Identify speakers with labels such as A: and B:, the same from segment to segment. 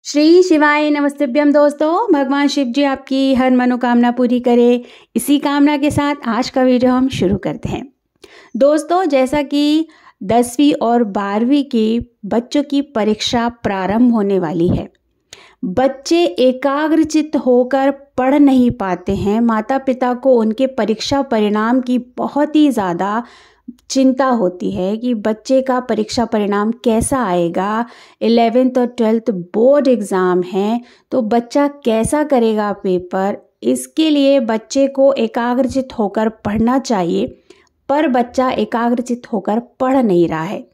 A: श्री शिवाय नमस्तुभ्यम दोस्तों। भगवान शिव जी आपकी हर मनोकामना पूरी करे, इसी कामना के साथ आज का वीडियो हम शुरू करते हैं। दोस्तों, जैसा कि 10वीं और 12वीं की बच्चों की परीक्षा प्रारंभ होने वाली है, बच्चे एकाग्रचित्त होकर पढ़ नहीं पाते हैं। माता पिता को उनके परीक्षा परिणाम की बहुत ही ज़्यादा चिंता होती है कि बच्चे का परीक्षा परिणाम कैसा आएगा। 11th और 12th बोर्ड एग्ज़ाम हैं, तो बच्चा कैसा करेगा पेपर। इसके लिए बच्चे को एकाग्रचित्त होकर पढ़ना चाहिए, पर बच्चा एकाग्रचित्त होकर पढ़ नहीं रहा है।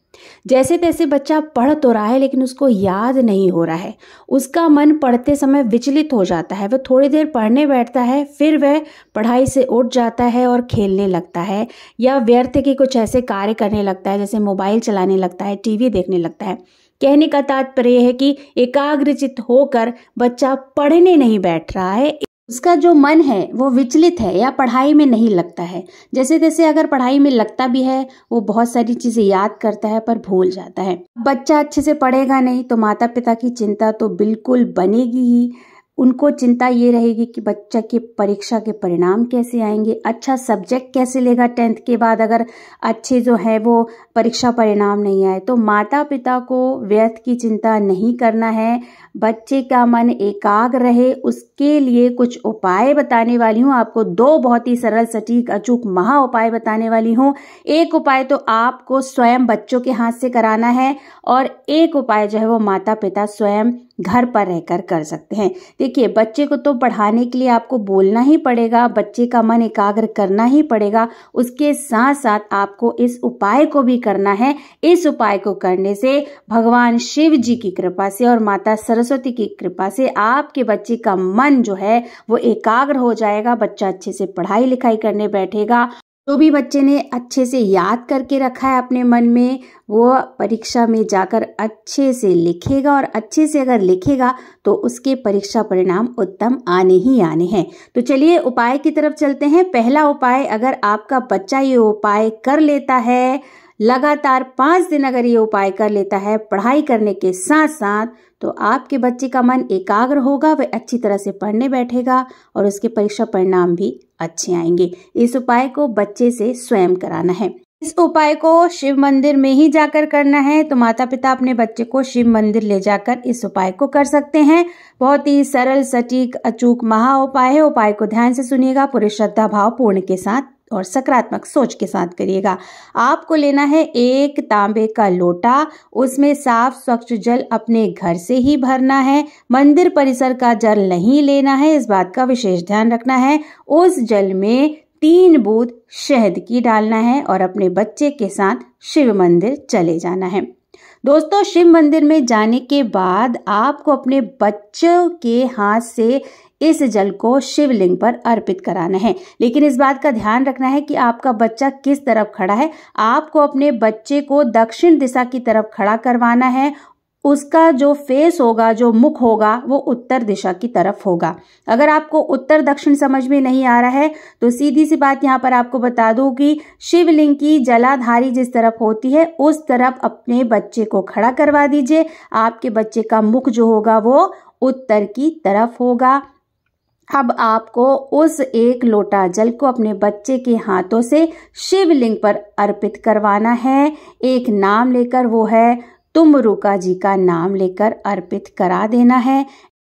A: जैसे तैसे बच्चा पढ़ तो रहा है, लेकिन उसको याद नहीं हो रहा है। उसका मन पढ़ते समय विचलित हो जाता है। वह थोड़ी देर पढ़ने बैठता है, फिर वह पढ़ाई से उठ जाता है और खेलने लगता है, या व्यर्थ के कुछ ऐसे कार्य करने लगता है, जैसे मोबाइल चलाने लगता है, टीवी देखने लगता है। कहने का तात्पर्य है कि एकाग्रचित्त होकर बच्चा पढ़ने नहीं बैठ रहा है। उसका जो मन है वो विचलित है या पढ़ाई में नहीं लगता है। जैसे तैसे अगर पढ़ाई में लगता भी है, वो बहुत सारी चीजें याद करता है पर भूल जाता है। बच्चा अच्छे से पढ़ेगा नहीं तो माता पिता की चिंता तो बिल्कुल बनेगी ही। उनको चिंता ये रहेगी कि बच्चा के परीक्षा के परिणाम कैसे आएंगे, अच्छा सब्जेक्ट कैसे लेगा 10th के बाद अगर अच्छे जो है वो परीक्षा परिणाम नहीं आए। तो माता पिता को व्यर्थ की चिंता नहीं करना है। बच्चे का मन एकाग्र रहे, उसके लिए कुछ उपाय बताने वाली हूँ आपको। 2 बहुत ही सरल, सटीक, अचूक महा उपाय बताने वाली हूँ। एक उपाय तो आपको स्वयं बच्चों के हाथ से कराना है, और एक उपाय जो है वो माता पिता स्वयं घर पर रहकर कर सकते हैं। देखिए, बच्चे को तो पढ़ाने के लिए आपको बोलना ही पड़ेगा, बच्चे का मन एकाग्र करना ही पड़ेगा। उसके साथ साथ आपको इस उपाय को भी करना है। इस उपाय को करने से भगवान शिव जी की कृपा से और माता सरस्वती की कृपा से आपके बच्चे का मन जो है वो एकाग्र हो जाएगा। बच्चा अच्छे से पढ़ाई लिखाई करने बैठेगा। जो भी बच्चे ने अच्छे से याद करके रखा है अपने मन में, वो परीक्षा में जाकर अच्छे से लिखेगा, और अच्छे से अगर लिखेगा तो उसके परीक्षा परिणाम उत्तम आने ही आने हैं। तो चलिए उपाय की तरफ चलते हैं। पहला उपाय, अगर आपका बच्चा ये उपाय कर लेता है, लगातार 5 दिन अगर ये उपाय कर लेता है पढ़ाई करने के साथ साथ, तो आपके बच्चे का मन एकाग्र होगा, वह अच्छी तरह से पढ़ने बैठेगा और उसके परीक्षा परिणाम भी अच्छे आएंगे। इस उपाय को बच्चे से स्वयं कराना है। इस उपाय को शिव मंदिर में ही जाकर करना है, तो माता पिता अपने बच्चे को शिव मंदिर ले जाकर इस उपाय को कर सकते हैं। बहुत ही सरल, सटीक, अचूक महा उपाय है। उपाय को ध्यान से सुनिएगा, पूरे श्रद्धा भाव पूर्ण के साथ और सकारात्मक सोच के साथ करिएगा। आपको लेना है 1 तांबे का लोटा, उसमें साफ स्वच्छ जल अपने घर से ही भरना है। मंदिर परिसर का जल नहीं लेना है, इस बात का विशेष ध्यान रखना है। उस जल में 3 बूंद शहद की डालना है और अपने बच्चे के साथ शिव मंदिर चले जाना है। दोस्तों, शिव मंदिर में जाने के बाद आपको अपने बच्चों के हाथ से इस जल को शिवलिंग पर अर्पित कराना है। लेकिन इस बात का ध्यान रखना है कि आपका बच्चा किस तरफ खड़ा है। आपको अपने बच्चे को दक्षिण दिशा की तरफ खड़ा करवाना है। उसका जो फेस होगा, जो मुख होगा, वो उत्तर दिशा की तरफ होगा। अगर आपको उत्तर दक्षिण समझ में नहीं आ रहा है तो सीधी सी बात यहाँ पर आपको बता दूं कि शिवलिंग की जलाधारी जिस तरफ होती है उस तरफ अपने बच्चे को खड़ा करवा दीजिए। आपके बच्चे का मुख जो होगा वो उत्तर की तरफ होगा। अब आपको उस 1 लोटा जल को अपने बच्चे के हाथों से शिवलिंग पर अर्पित करवाना है। एक नाम लेकर, वो है तुमरुका जी का नाम लेकर अर्पित करा देना है।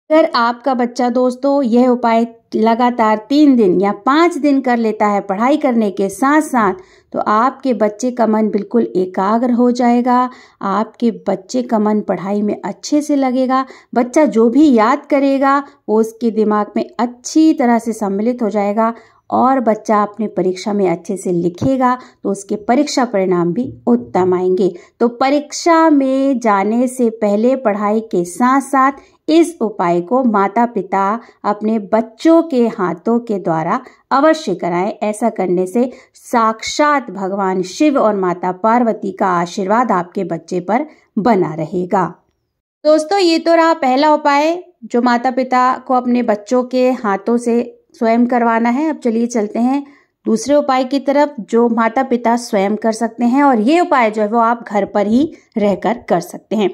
A: अगर आपका बच्चा दोस्तों यह उपाय लगातार 3 दिन या 5 दिन कर लेता है पढ़ाई करने के साथ साथ, तो आपके बच्चे का मन बिल्कुल एकाग्र हो जाएगा। आपके बच्चे का मन पढ़ाई में अच्छे से लगेगा। बच्चा जो भी याद करेगा वो उसके दिमाग में अच्छी तरह से सम्मिलित हो जाएगा, और बच्चा अपने परीक्षा में अच्छे से लिखेगा तो उसके परीक्षा परिणाम भी उत्तम आएंगे। तो परीक्षा में जाने से पहले पढ़ाई के साथ साथ इस उपाय को माता पिता अपने बच्चों के हाथों के द्वारा अवश्य कराएं। ऐसा करने से साक्षात भगवान शिव और माता पार्वती का आशीर्वाद आपके बच्चे पर बना रहेगा। दोस्तों, ये तो रहा पहला उपाय जो माता पिता को अपने बच्चों के हाथों से स्वयं करवाना है। अब चलिए चलते हैं दूसरे उपाय की तरफ जो माता पिता स्वयं कर सकते हैं, और ये उपाय जो है वो आप घर पर ही रहकर कर सकते हैं।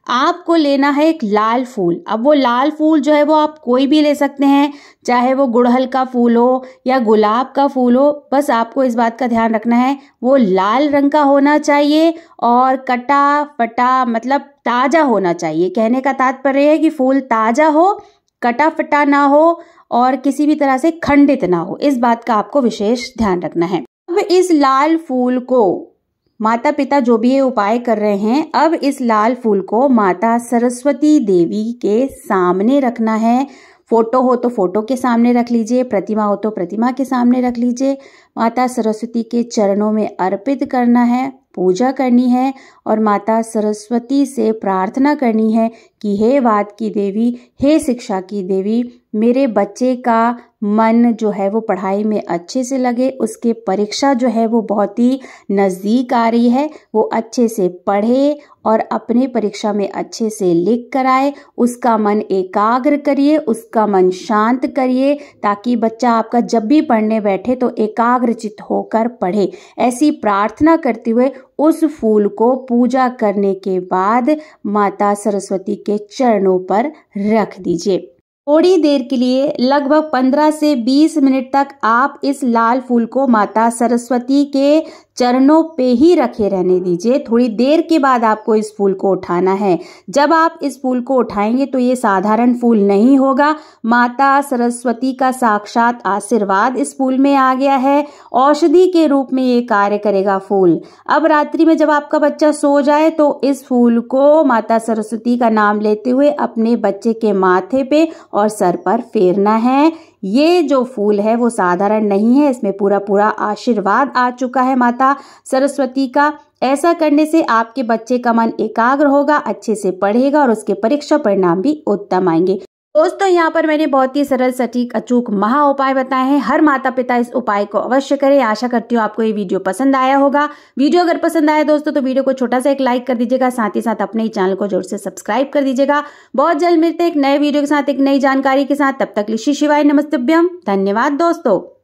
A: आपको लेना है एक लाल फूल। अब वो लाल फूल जो है वो आप कोई भी ले सकते हैं, चाहे वो गुड़हल का फूल हो या गुलाब का फूल हो। बस आपको इस बात का ध्यान रखना है वो लाल रंग का होना चाहिए और कटा फटा मतलब ताजा होना चाहिए। कहने का तात्पर्य है कि फूल ताजा हो, कटा फटा ना हो और किसी भी तरह से खंडित ना हो। इस बात का आपको विशेष ध्यान रखना है। अब इस लाल फूल को माता पिता जो भी ये उपाय कर रहे हैं, अब इस लाल फूल को माता सरस्वती देवी के सामने रखना है। फोटो हो तो फोटो के सामने रख लीजिए, प्रतिमा हो तो प्रतिमा के सामने रख लीजिए। माता सरस्वती के चरणों में अर्पित करना है, पूजा करनी है और माता सरस्वती से प्रार्थना करनी है कि हे वाद की देवी, हे शिक्षा की देवी, मेरे बच्चे का मन जो है वो पढ़ाई में अच्छे से लगे, उसके परीक्षा जो है वो बहुत ही नज़दीक आ रही है, वो अच्छे से पढ़े और अपने परीक्षा में अच्छे से लिख कर आए। उसका मन एकाग्र करिए, उसका मन शांत करिए, ताकि बच्चा आपका जब भी पढ़ने बैठे तो एकाग्रचित होकर पढ़े। ऐसी प्रार्थना करते हुए उस फूल को पूजा करने के बाद माता सरस्वती के चरणों पर रख दीजिए। थोड़ी देर के लिए लगभग 15 से 20 मिनट तक आप इस लाल फूल को माता सरस्वती के चरणों पे ही रखे रहने दीजिए। थोड़ी देर के बाद आपको इस फूल को उठाना है। जब आप इस फूल को उठाएंगे तो ये साधारण फूल नहीं होगा, माता सरस्वती का साक्षात आशीर्वाद इस फूल में आ गया है। औषधि के रूप में ये कार्य करेगा फूल। अब रात्रि में जब आपका बच्चा सो जाए तो इस फूल को माता सरस्वती का नाम लेते हुए अपने बच्चे के माथे पे और सर पर फेरना है। ये जो फूल है वो साधारण नहीं है, इसमें पूरा पूरा आशीर्वाद आ चुका है माता सरस्वती का। ऐसा करने से आपके बच्चे का मन एकाग्र होगा, अच्छे से पढ़ेगा और उसके परीक्षा परिणाम भी उत्तम आएंगे। दोस्तों, यहाँ पर मैंने बहुत ही सरल, सटीक, अचूक महा उपाय बताए हैं। हर माता पिता इस उपाय को अवश्य करें। आशा करती हूँ आपको ये वीडियो पसंद आया होगा। वीडियो अगर पसंद आया दोस्तों तो वीडियो को छोटा सा एक लाइक कर दीजिएगा, साथ ही साथ अपने चैनल को जरूर से सब्सक्राइब कर दीजिएगा। बहुत जल्द मिलते हैं एक नए वीडियो के साथ, एक नई जानकारी के साथ। तब तक श्री शिवाय नमस्तुभ्यम। धन्यवाद दोस्तों।